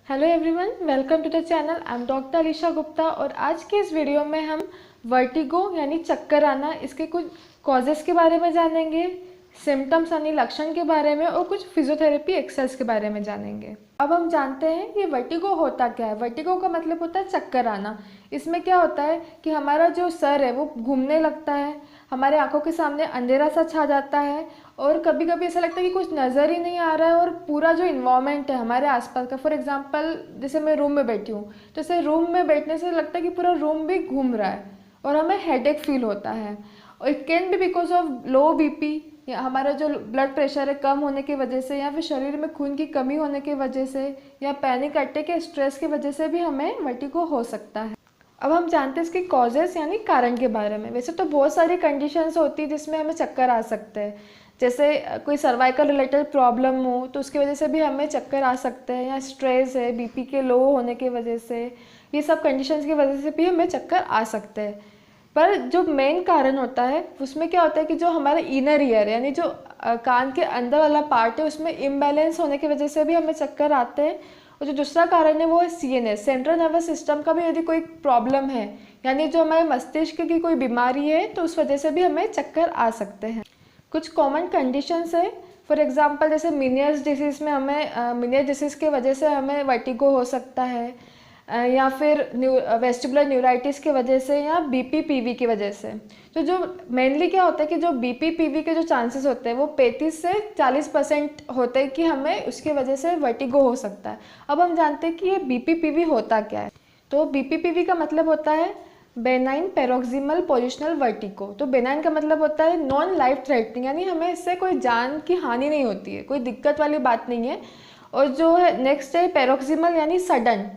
Hello everyone, welcome to the channel. I am doctor Alisha Gupta और आज के इस वीडियो में हम वर्टिगो यानी चक्कर आना, इसके कुछ कॉजेज़ के बारे में जानेंगे, सिम्टम्स यानी लक्षण के बारे में और कुछ फिजियोथेरेपी एक्सरसाइज के बारे में जानेंगे। अब हम जानते हैं ये वर्टिगो होता क्या है। वर्टिगो का मतलब होता है चक्कर आना। इसमें क्या होता है कि हमारा जो सर है वो घूमने लगता है, हमारे आंखों के सामने अंधेरा सा छा जाता है और कभी कभी ऐसा लगता है कि कुछ नज़र ही नहीं आ रहा है और पूरा जो इन्वायरमेंट है हमारे आसपास का, फॉर एग्जांपल जैसे मैं रूम में बैठी हूँ तो ऐसे रूम में बैठने से लगता है कि पूरा रूम भी घूम रहा है और हमें हेडेक फील होता है। और it can be because of low BP, या हमारा जो ब्लड प्रेशर है कम होने की वजह से, या फिर शरीर में खून की कमी होने की वजह से, या पैनिक अटैक या स्ट्रेस की वजह से भी हमें वर्टिगो हो सकता है। अब हम जानते हैं इसके कॉजेज़ यानी कारण के बारे में। वैसे तो बहुत सारी कंडीशंस होती है जिसमें हमें चक्कर आ सकते हैं, जैसे कोई सर्वाइकल रिलेटेड प्रॉब्लम हो तो उसकी वजह से भी हमें चक्कर आ सकते हैं, या स्ट्रेस है बीपी के लो होने की वजह से, ये सब कंडीशंस की वजह से भी हमें चक्कर आ सकते हैं। पर जो मेन कारण होता है उसमें क्या होता है कि जो हमारा इनर ईयर है यानी जो कान के अंदर वाला पार्ट है उसमें इम्बैलेंस होने की वजह से भी हमें चक्कर आते हैं। और जो दूसरा कारण है वो है सीएनएस, सेंट्रल नर्वस सिस्टम का भी यदि कोई प्रॉब्लम है यानी जो हमारे मस्तिष्क की कोई बीमारी है तो उस वजह से भी हमें चक्कर आ सकते हैं। कुछ कॉमन कंडीशंस है, फॉर एग्जांपल जैसे मीनियर्स डिसीज़ में हमें मीनियर डिसीज़ की वजह से हमें वर्टिगो हो सकता है, या फिर वेस्टिबुलर न्यूराइटिस की वजह से, या बीपीपीवी की वजह से। तो जो मेनली क्या होता है कि जो बीपीपीवी के जो चांसेस होते हैं वो 35 से 40% होते हैं कि हमें उसकी वजह से वर्टिगो हो सकता है। अब हम जानते हैं कि ये बीपीपीवी होता क्या है। तो बीपीपीवी का मतलब होता है बेनाइन पैरोक्सिमल पोजिशनल वर्टिगो। तो बेनाइन का मतलब होता है नॉन लाइफ थ्रेटनिंग, यानी हमें इससे कोई जान की हानि नहीं होती है, कोई दिक्कत वाली बात नहीं है। और जो है नेक्स्ट है पैरोक्सिमल यानी सडन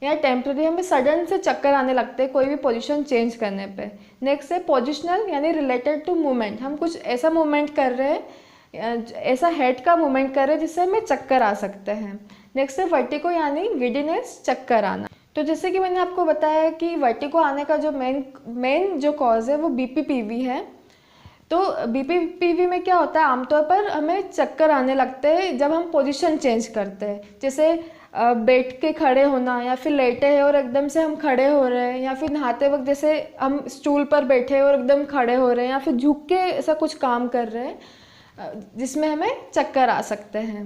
या टेम्प्रेरी, हमें सडन से चक्कर आने लगते हैं कोई भी पोजीशन चेंज करने पे। नेक्स्ट है पोजिशनल यानी रिलेटेड टू मूवमेंट, हम कुछ ऐसा मूवमेंट कर रहे हैं, ऐसा हेड का मूवमेंट कर रहे हैं जिससे हमें चक्कर आ सकते हैं। नेक्स्ट है वर्टिगो यानी गिडीनेस, चक्कर आना। तो जैसे कि मैंने आपको बताया कि वर्टिगो आने का जो मेन जो कॉज है वो बीपीपीवी है। तो बीपीपीवी में क्या होता है, आमतौर पर हमें चक्कर आने लगते हैं जब हम पोजीशन चेंज करते हैं, जैसे बैठ के खड़े होना, या फिर लेटे हैं और एकदम से हम खड़े हो रहे हैं, या फिर नहाते वक्त जैसे हम स्टूल पर बैठे और एकदम खड़े हो रहे हैं, या फिर झुक के ऐसा कुछ काम कर रहे हैं जिसमें हमें चक्कर आ सकते हैं।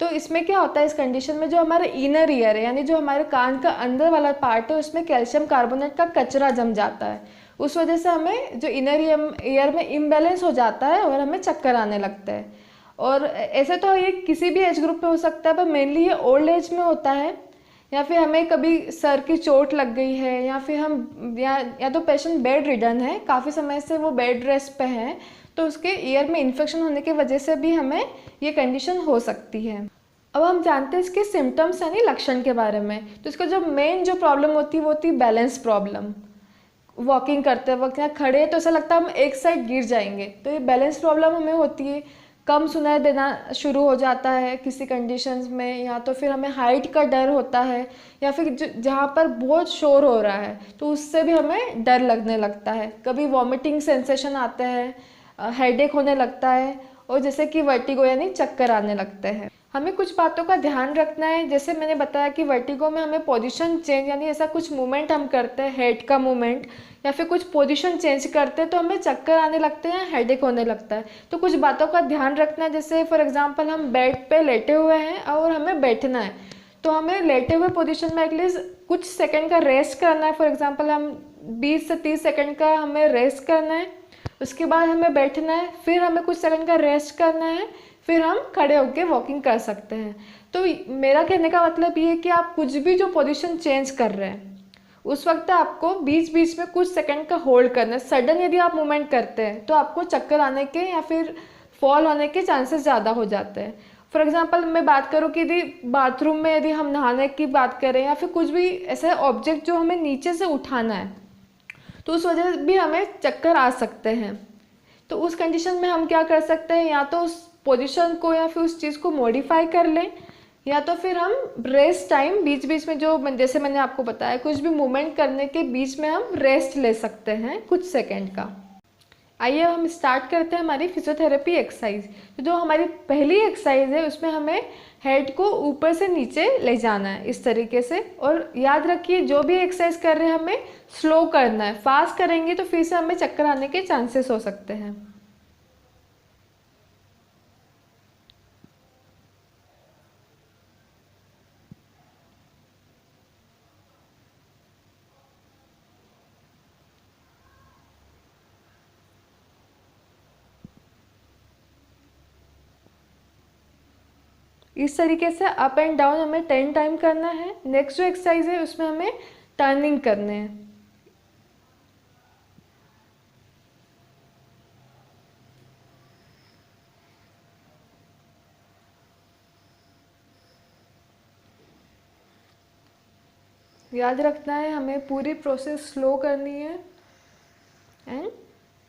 तो इसमें क्या होता है, इस कंडीशन में जो हमारे इनर ईयर है यानी जो हमारे कान का अंदर वाला पार्ट है उसमें कैल्शियम कार्बोनेट का कचरा जम जाता है। उस वजह से हमें जो इनर ईयर में इम्बैलेंस हो जाता है और हमें चक्कर आने लगता है। और ऐसे तो ये किसी भी एज ग्रुप में हो सकता है, पर मेनली ये ओल्ड एज में होता है, या फिर हमें कभी सर की चोट लग गई है, या फिर हम या तो पेशेंट बेड रिडन है, काफ़ी समय से वो बेड रेस्ट पे है, तो उसके ईयर में इन्फेक्शन होने की वजह से भी हमें ये कंडीशन हो सकती है। अब हम जानते हैं इसके सिम्टम्स यानी लक्षण के बारे में। तो इसका जो मेन जो प्रॉब्लम होती है वो होती है बैलेंस प्रॉब्लम। वॉकिंग करते वक्त या खड़े तो ऐसा लगता है हम एक साइड गिर जाएंगे, तो ये बैलेंस प्रॉब्लम हमें होती है। कम सुनाई देना शुरू हो जाता है किसी कंडीशंस में, या तो फिर हमें हाइट का डर होता है, या फिर जहाँ पर बहुत शोर हो रहा है तो उससे भी हमें डर लगने लगता है। कभी वॉमिटिंग सेंसेशन आते हैं, हेडेक होने लगता है, और जैसे कि वर्टिगो यानी चक्कर आने लगते हैं। हमें कुछ बातों का ध्यान रखना है, जैसे मैंने बताया कि वर्टिगो में हमें पोजीशन चेंज यानी ऐसा कुछ मूवमेंट हम करते हैं, हेड का मूवमेंट, या फिर कुछ पोजीशन चेंज करते हैं तो हमें चक्कर आने लगते हैं, हेडेक होने लगता है। तो कुछ बातों का ध्यान रखना है, जैसे फॉर एग्जांपल हम बेड पे लेटे हुए हैं और हमें बैठना है, तो हमें लेटे हुए पोजीशन में एटलीस्ट कुछ सेकंड का रेस्ट करना है। फॉर एग्जांपल हम 20 से 30 सेकंड का हमें रेस्ट करना है, उसके बाद हमें बैठना है, फिर हमें कुछ सेकंड का रेस्ट करना है, फिर हम खड़े होकर वॉकिंग कर सकते हैं। तो मेरा कहने का मतलब ये है कि आप कुछ भी जो पोजीशन चेंज कर रहे हैं उस वक्त आपको बीच बीच में कुछ सेकंड का होल्ड करना है। सडन यदि आप मूवमेंट करते हैं तो आपको चक्कर आने के या फिर फॉल होने के चांसेस ज़्यादा हो जाते हैं। फॉर एग्जांपल मैं बात करूँ कि यदि बाथरूम में यदि हम नहाने की बात करें, या फिर कुछ भी ऐसे ऑब्जेक्ट जो हमें नीचे से उठाना है, तो उस वजह से भी हमें चक्कर आ सकते हैं। तो उस कंडीशन में हम क्या कर सकते हैं, या तो उस पोजीशन को या फिर उस चीज़ को मॉडिफाई कर लें, या तो फिर हम रेस्ट टाइम बीच बीच में जो जैसे मैंने आपको बताया कुछ भी मूवमेंट करने के बीच में हम रेस्ट ले सकते हैं कुछ सेकंड का। आइए हम स्टार्ट करते हैं हमारी फिजियोथेरेपी एक्सरसाइज। तो जो हमारी पहली एक्सरसाइज है उसमें हमें हेड को ऊपर से नीचे ले जाना है इस तरीके से। और याद रखिए जो भी एक्सरसाइज कर रहे हैं हमें स्लो करना है, फास्ट करेंगे तो फिर से हमें चक्कर आने के चांसेस हो सकते हैं। इस तरीके से अप एंड डाउन हमें 10 टाइम करना है। नेक्स्ट जो एक्सरसाइज है उसमें हमें टर्निंग करने हैं। याद रखना है हमें पूरी प्रोसेस स्लो करनी है एंड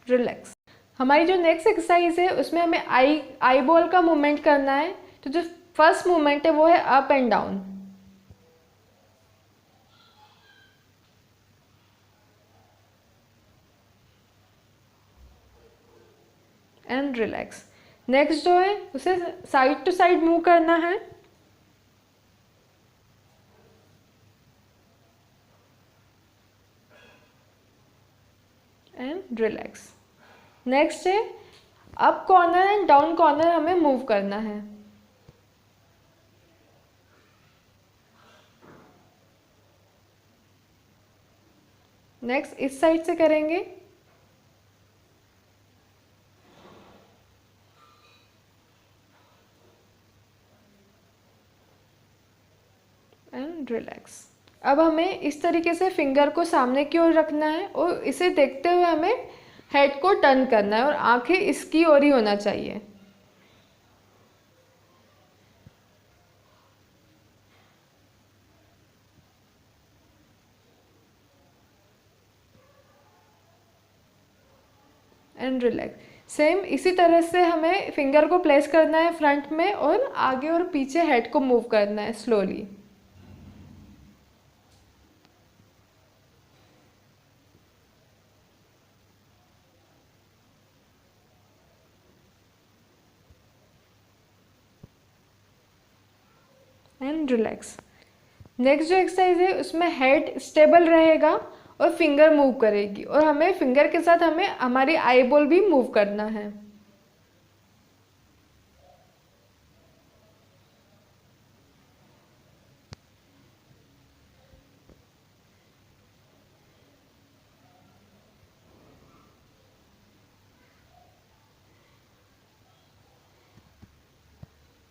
रिलैक्स। हमारी जो नेक्स्ट एक्सरसाइज है उसमें हमें आई बॉल का मूवमेंट करना है। तो जो फर्स्ट मूवमेंट है वो है up and down and relax. Next जो है उसे साइड टू साइड मूव करना है एंड रिलैक्स। नेक्स्ट है up corner and down corner हमें मूव करना है। नेक्स्ट इस साइड से करेंगे एंड रिलैक्स। अब हमें इस तरीके से फिंगर को सामने की ओर रखना है और इसे देखते हुए हमें हेड को टर्न करना है और आंखें इसकी ओर ही होना चाहिए। And relax. सेम इसी तरह से हमें फिंगर को प्लेस करना है फ्रंट में और आगे और पीछे हेड को मूव करना है स्लोली। And relax. नेक्स्ट जो एक्सरसाइज है उसमें हेड स्टेबल रहेगा और फिंगर मूव करेगी और हमें फिंगर के साथ हमें हमारी आई बॉल भी मूव करना है।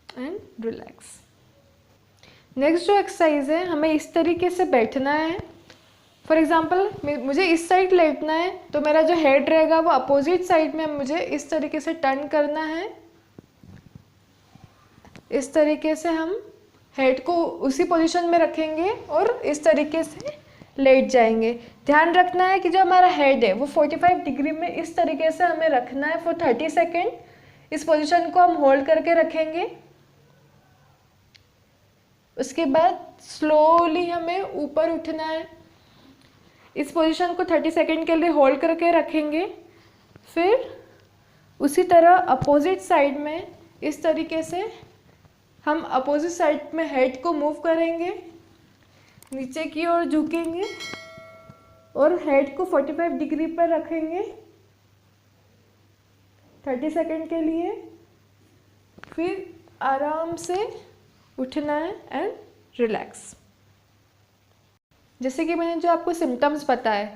And relax. नेक्स्ट जो एक्सरसाइज है हमें इस तरीके से बैठना है। फॉर एग्जाम्पल मुझे इस साइड लेटना है तो मेरा जो हेड रहेगा वो अपोजिट साइड में मुझे इस तरीके से टर्न करना है। इस तरीके से हम हेड को उसी पोजीशन में रखेंगे और इस तरीके से लेट जाएंगे। ध्यान रखना है कि जो हमारा हेड है वो 45 डिग्री में इस तरीके से हमें रखना है फॉर 30 सेकेंड। इस पोजीशन को हम होल्ड करके रखेंगे। उसके बाद स्लोली हमें ऊपर उठना है। इस पोजीशन को 30 सेकेंड के लिए होल्ड करके रखेंगे। फिर उसी तरह अपोजिट साइड में इस तरीके से हम अपोजिट साइड में हेड को मूव करेंगे, नीचे की ओर झुकेंगे और हेड को 45 डिग्री पर रखेंगे 30 सेकेंड के लिए। फिर आराम से उठना है एंड रिलैक्स। जैसे कि मैंने जो आपको सिम्टम्स बताए,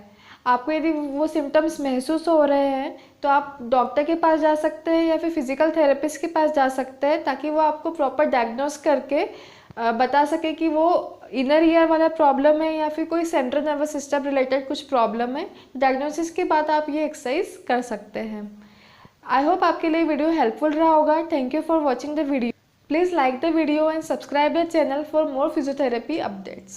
आपको यदि वो सिम्टम्स महसूस हो रहे हैं तो आप डॉक्टर के पास जा सकते हैं या फिर फिजिकल थेरेपिस्ट के पास जा सकते हैं ताकि वो आपको प्रॉपर डायग्नोस करके बता सके कि वो इनर ईयर वाला प्रॉब्लम है या फिर कोई सेंट्रल नर्वस सिस्टम रिलेटेड कुछ प्रॉब्लम है। डायग्नोसिस के बाद आप ये एक्सरसाइज कर सकते हैं। आई होप आपके लिए वीडियो हेल्पफुल रहा होगा। Thank you for watching the video. Please like the video and subscribe the channel for more physiotherapy updates.